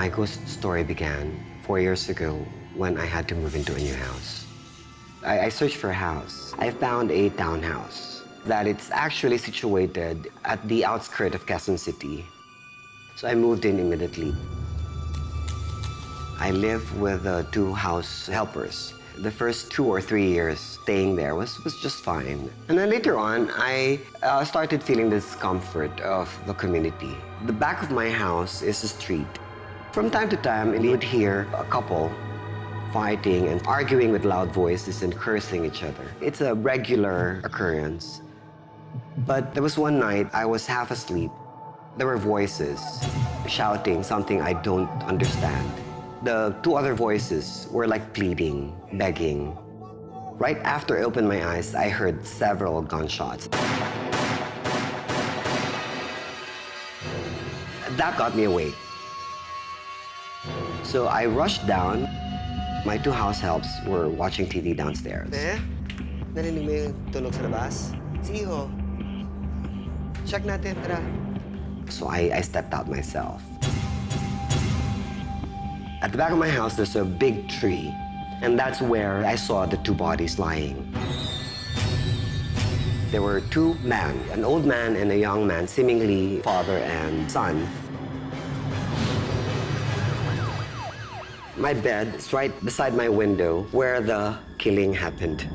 My ghost story began 4 years ago when I had to move into a new house. I searched for a house. I found a townhouse that it's actually situated at the outskirts of Quezon City. So I moved in immediately. I live with 2 house helpers. The first 2 or 3 years staying there was just fine. And then later on, I started feeling the discomfort of the community. The back of my house is a street. From time to time, you would hear a couple fighting and arguing with loud voices and cursing each other. It's a regular occurrence. But there was one night I was half asleep. There were voices shouting something I don't understand. The 2 other voices were like pleading, begging. Right after I opened my eyes, I heard several gunshots. That got me awake. So I rushed down. My 2 house helps were watching TV downstairs. Narinig mo yung tunog sa labas? Sige ho. Check natin, tara. So I stepped out myself. At the back of my house, there's a big tree, and that's where I saw the 2 bodies lying. There were 2 men, an old man and a young man, seemingly father and son. My bed is right beside my window where the killing happened.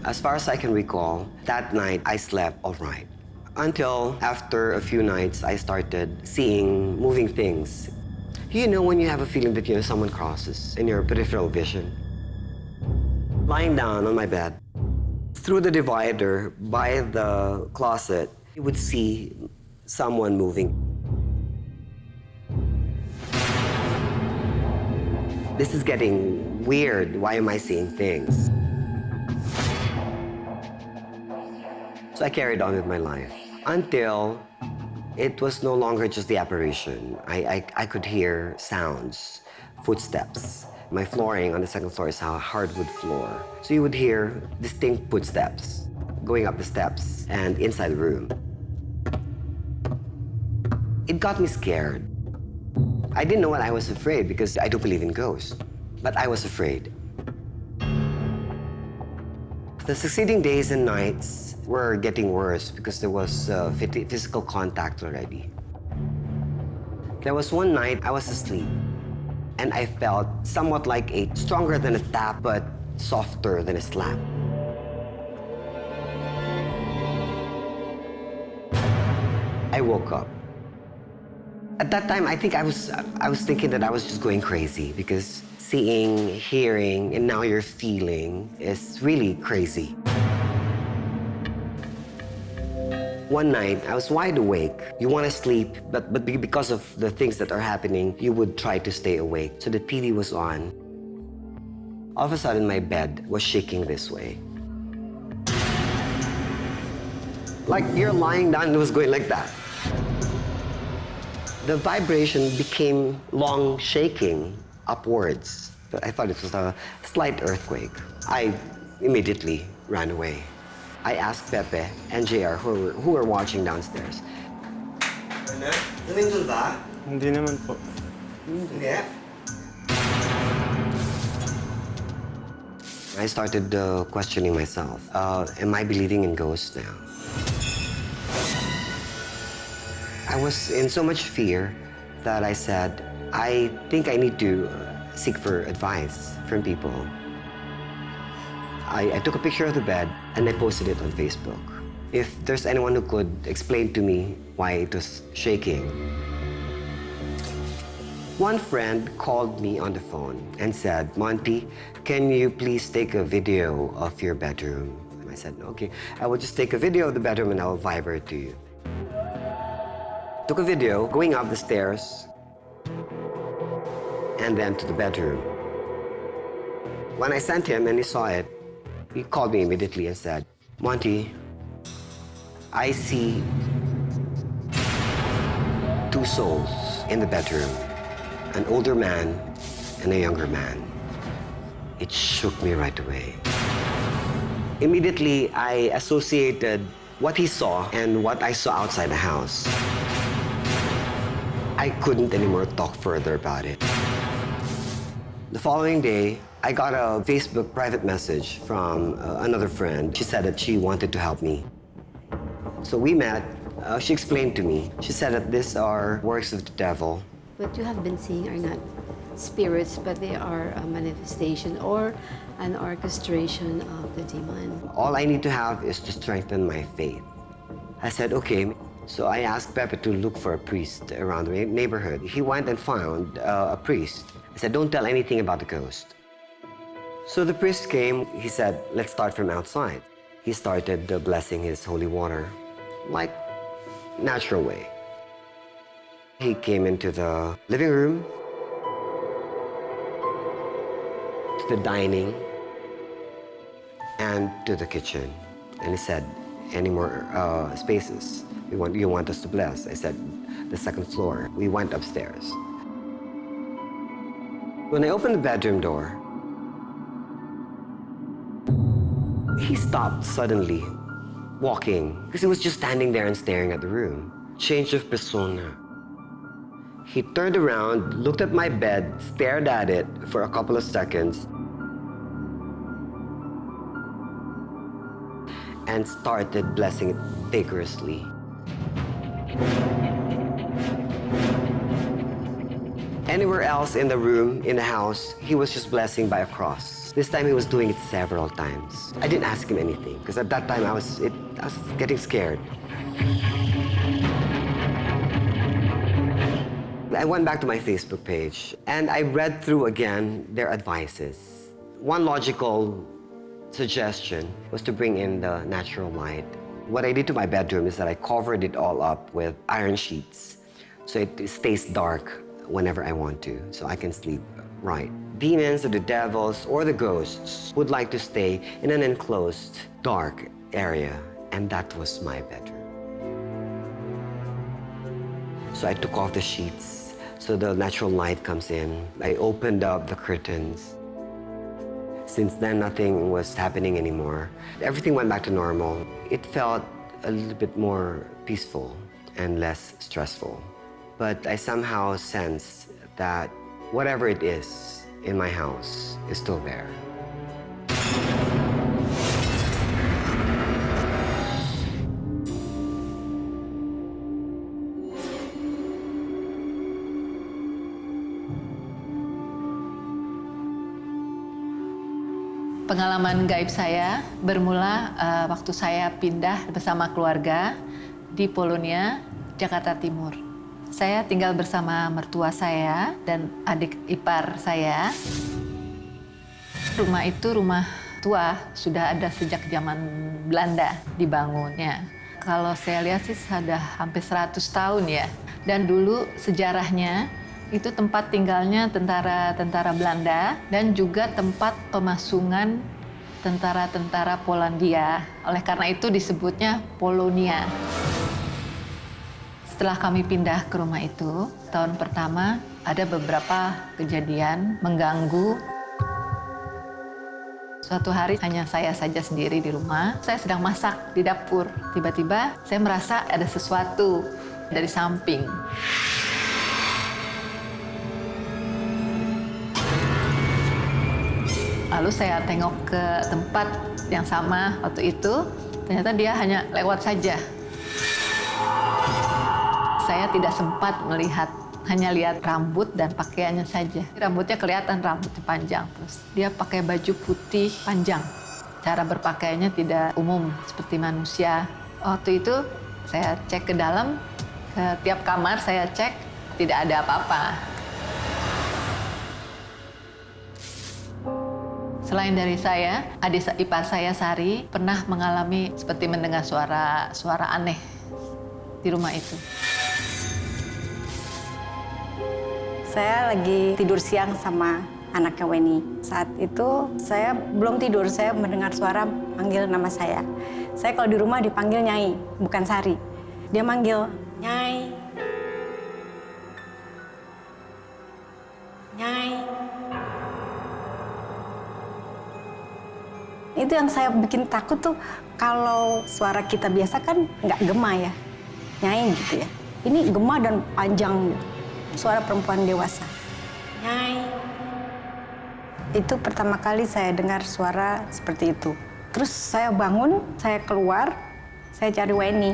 As far as I can recall, that night I slept all right. Until after a few nights, I started seeing moving things. You know when you have a feeling that someone crosses in your peripheral vision? Lying down on my bed, through the divider by the closet, you would see someone moving. This is getting weird. Why am I seeing things? So I carried on with my life until it was no longer just the apparition. I could hear sounds, footsteps. My flooring on the 2nd floor is a hardwood floor. So you would hear distinct footsteps going up the steps and inside the room. It got me scared. I didn't know what I was afraid because I don't believe in ghosts, but I was afraid. The succeeding days and nights were getting worse because there was physical contact already. There was one night I was asleep and I felt somewhat like a stronger than a tap but softer than a slap. I woke up. At that time, I think I was thinking that I was just going crazy because seeing, hearing, and now you're feeling is really crazy. One night, I was wide awake. You want to sleep, but because of the things that are happening, you would try to stay awake. So the TV was on. All of a sudden, my bed was shaking this way. Like you're lying down and it was going like that. The vibration became long shaking upwards. But I thought it was a slight earthquake. I immediately ran away. I asked Pepe and JR who were watching downstairs. Namindol ba? Hindi naman po. Hindi. I started questioning myself. Am I believing in ghosts now? I was in so much fear that I said, I think I need to seek for advice from people. I took a picture of the bed and I posted it on Facebook. If there's anyone who could explain to me why it was shaking. One friend called me on the phone and said, Monty, can you please take a video of your bedroom? And I said, okay, I will just take a video of the bedroom and I'll vibrate to you. Took a video going up the stairs and then to the bedroom. When I sent him and he saw it, he called me immediately and said, Monty, I see 2 souls in the bedroom, an older man and a younger man. It shook me right away. Immediately, I associated what he saw and what I saw outside the house. I couldn't anymore talk further about it. The following day, I got a Facebook private message from another friend. She said that she wanted to help me. So we met. She explained to me. She said that these are works of the devil. What you have been seeing are not spirits, but they are a manifestation or an orchestration of the demon. All I need to have is to strengthen my faith. I said, okay. So I asked Pepe to look for a priest around the neighborhood. He went and found a priest. I said, don't tell anything about the ghost. So the priest came. He said, let's start from outside. He started blessing his holy water, like natural way. He came into the living room, to the dining, and to the kitchen. And he said, any more spaces you want us to bless? I said, the second floor. We went upstairs. When I opened the bedroom door, he stopped suddenly, walking, because he was just standing there and staring at the room. Change of persona. He turned around, looked at my bed, stared at it for a couple of seconds, and started blessing it vigorously. Anywhere else in the room, in the house, he was just blessing by a cross. This time he was doing it several times. I didn't ask him anything, because at that time I was getting scared. I went back to my Facebook page, and I read through again their advices. One logical suggestion was to bring in the natural light. What I did to my bedroom is that I covered it all up with iron sheets, so it stays dark whenever I want to, so I can sleep right. Demons or the devils or the ghosts would like to stay in an enclosed, dark area, and that was my bedroom. So I took off the sheets so the natural light comes in. I opened up the curtains. Since then, nothing was happening anymore. Everything went back to normal. It felt a little bit more peaceful and less stressful. But I somehow sensed that whatever it is in my house is still there. Pengalaman gaib saya bermula waktu saya pindah bersama keluarga di Polonia, Jakarta Timur. Saya tinggal bersama mertua saya dan adik ipar saya. Rumah itu rumah tua, sudah ada sejak zaman Belanda dibangunnya. Kalau saya lihat sih sudah hampir 100 tahun ya. Dan dulu sejarahnya itu tempat tinggalnya tentara Belanda dan juga tempat pemasungan tentara-tentara Polandia. Oleh karena itu disebutnya Polonia. Setelah kami pindah ke rumah itu, tahun pertama ada beberapa kejadian mengganggu. Suatu hari hanya saya saja sendiri di rumah. Saya sedang masak di dapur. Tiba-tiba saya merasa ada sesuatu dari samping. Lalu saya tengok ke tempat yang sama waktu itu, ternyata dia hanya lewat saja. Saya tidak sempat melihat, hanya lihat rambut dan pakaiannya saja. Rambutnya kelihatan, rambutnya panjang. Terus dia pakai baju putih panjang. Cara berpakaiannya tidak umum seperti manusia. Waktu itu saya cek ke dalam, ke tiap kamar saya cek, tidak ada apa-apa. Selain dari saya, adik ipar saya Sari pernah mengalami seperti mendengar suara aneh di rumah itu. Saya lagi tidur siang sama anaknya Weni. Saat itu saya belum tidur, saya mendengar suara manggil nama saya. Saya kalau di rumah dipanggil Nyai, bukan Sari. Dia manggil, Nyai. Nyai. Itu yang saya bikin takut tuh, kalau suara kita biasa kan nggak gema ya, Nyai gitu ya. Ini gema dan panjang gitu. suara perempuan dewasa. Nyai. Itu pertama kali saya dengar suara seperti itu. Terus saya bangun, saya keluar, saya cari Weni.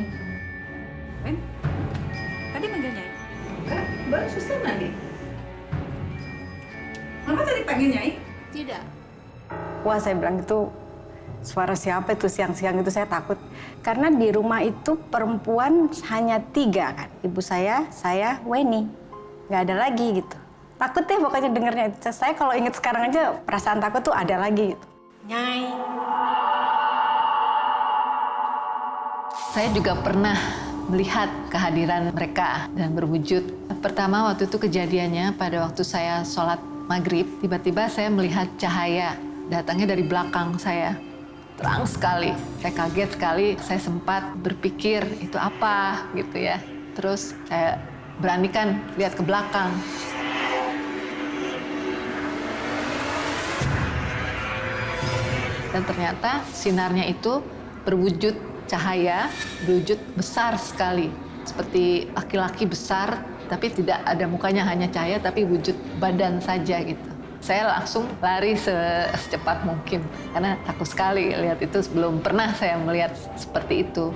Wen, tadi manggil Nyai? Enggak, baru susah tadi. Mama tadi panggil Nyai? Tidak. Wah, saya bilang itu suara siapa itu siang-siang itu, saya takut. Karena di rumah itu perempuan hanya 3 kan. Ibu saya, Weni. Nggak ada lagi gitu. Takut deh pokoknya dengernya. Saya kalau inget sekarang aja perasaan takut tuh ada lagi gitu. Nyai. Saya juga pernah melihat kehadiran mereka dan berwujud. Pertama waktu itu kejadiannya pada waktu saya sholat maghrib, tiba-tiba saya melihat cahaya datangnya dari belakang saya. Terang sekali, saya kaget sekali, saya sempat berpikir itu apa gitu ya. Terus saya beranikan lihat ke belakang. Dan ternyata sinarnya itu berwujud cahaya, berwujud besar sekali. Seperti laki-laki besar, tapi tidak ada mukanya, hanya cahaya, tapi wujud badan saja gitu. Saya langsung lari secepat mungkin, karena takut sekali lihat itu, belum pernah saya melihat seperti itu.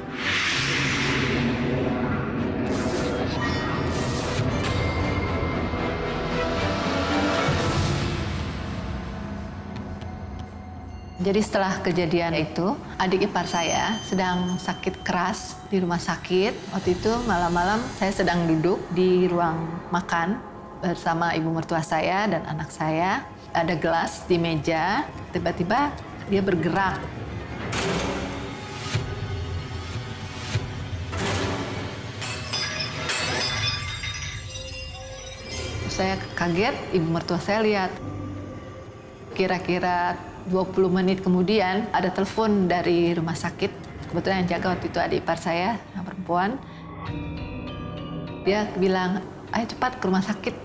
Jadi setelah kejadian itu, adik ipar saya sedang sakit keras di rumah sakit. Waktu itu malam-malam saya sedang duduk di ruang makan bersama ibu mertua saya dan anak saya. Ada gelas di meja, tiba-tiba dia bergerak. Saya kaget, ibu mertua saya lihat. Kira-kira 20 menit kemudian ada telepon dari rumah sakit. Kebetulan yang jaga waktu itu adik ipar saya, yang perempuan. Dia bilang, ayo cepat ke rumah sakit.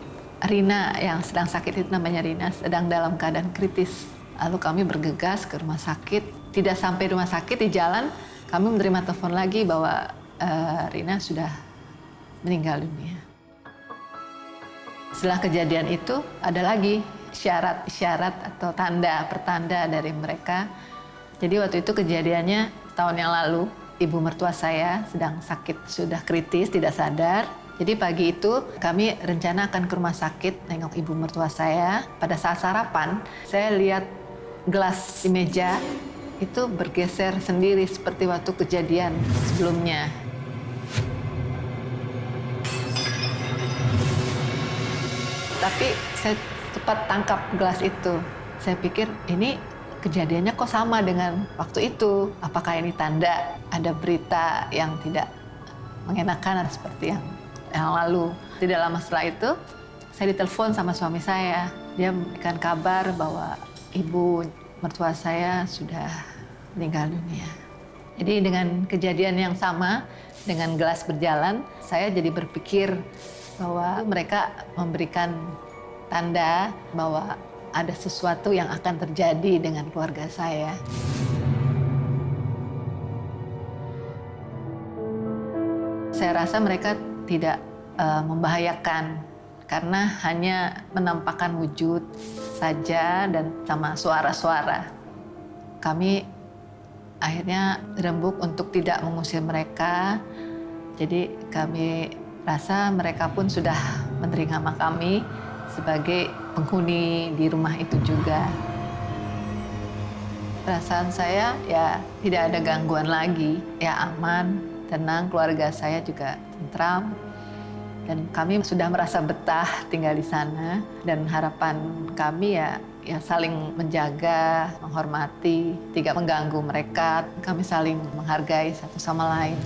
Rina yang sedang sakit itu namanya Rina, sedang dalam keadaan kritis. Lalu kami bergegas ke rumah sakit. Tidak sampai rumah sakit, di jalan kami menerima telepon lagi bahwa Rina sudah meninggal dunia. Setelah kejadian itu ada lagi isyarat-isyarat atau pertanda dari mereka. Jadi waktu itu kejadiannya tahun yang lalu, ibu mertua saya sedang sakit, sudah kritis, tidak sadar. Jadi pagi itu kami rencana akan ke rumah sakit nengok ibu mertua saya. Pada saat sarapan, saya lihat gelas di meja itu bergeser sendiri seperti waktu kejadian sebelumnya. Tapi saya cepat tangkap gelas itu. Saya pikir ini kejadiannya kok sama dengan waktu itu. Apakah ini tanda ada berita yang tidak mengenakan seperti yang lalu. Tidak lama setelah itu, saya ditelepon sama suami saya. Dia memberikan kabar bahwa ibu mertua saya sudah meninggal dunia. Jadi dengan kejadian yang sama, dengan gelas berjalan, saya jadi berpikir bahwa mereka memberikan tanda bahwa ada sesuatu yang akan terjadi dengan keluarga saya. Saya rasa mereka tidak membahayakan karena hanya menampakkan wujud saja dan sama suara-suara. Kami akhirnya rembuk untuk tidak mengusir mereka. Jadi kami rasa mereka pun sudah menerima kami sebagai penghuni di rumah itu juga. Perasaan saya ya tidak ada gangguan lagi, ya aman, tenang, keluarga saya juga tentram. Dan kami sudah merasa betah tinggal di sana, dan harapan kami ya saling menjaga, menghormati, tidak mengganggu mereka. Kami saling menghargai satu sama lain.